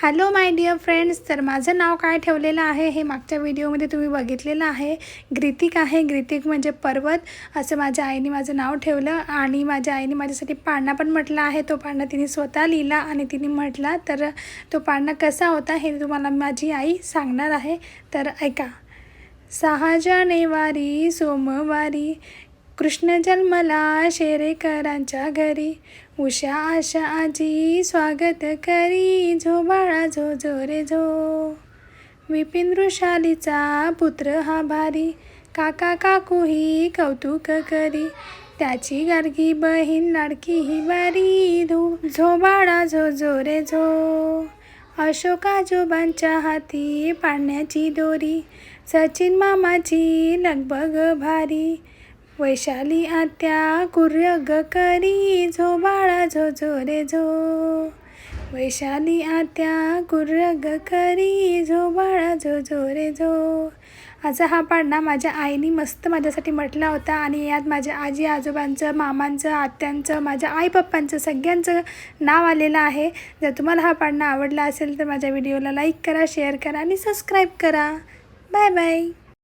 Hello my dear friends. तर माझं नाव काय ठेवलेलं आहे हे मागच्या व्हिडिओमध्ये तुम्ही बघितलेलं आहे. ग्रीतिक आहे. ग्रीतिक म्हणजे पर्वत असं माझ्या आईने माझं नाव ठेवलं. आणि माझ्या आईने माझ्यासाठी पाळणा पण म्हटला आहे. तो पाळणा तिने स्वतः लिहिला आणि तिने म्हटला. तर तो पाळणा कसा होता हे तुम्हाला माझी आई सांगणार आहे. तर ऐका. 6 जानेवारी सोमवारी कृष्ण जन्मला शेरेकरांच्या घरी. उषा आशा आजी स्वागत करी. झो बाळा झो झो रे झो. विपिन वृषालीचा पुत्र हा भारी. काका काकूही कौतुक करी. त्याची गारगी बहीण लाडकी ही बारी. झो बाळा झो झो रे झो. अशोक आजोबांच्या हाती पाळण्याची दोरी. सचिन मामाची लगबग भारी. वैशाली आत्या कुर्रग करी. झो बाळा झो झो रे झो. वैशाली आत्या कुर्रग करी. झो बाळा झो झो रे झो. असा हा पाळणा माझ्या आईने मस्त माझ्यासाठी म्हटला होता. आणि यात माझ्या आजी आजोबांचं, मामांचं, आत्यांचं, माझ्या आई पप्पांचं सगळ्यांचं नाव आलेलं आहे. जर तुम्हाला हा पाळणा आवडला असेल तर माझ्या व्हिडिओला लाईक करा, शेअर करा आणि सबस्क्राईब करा. Bye bye.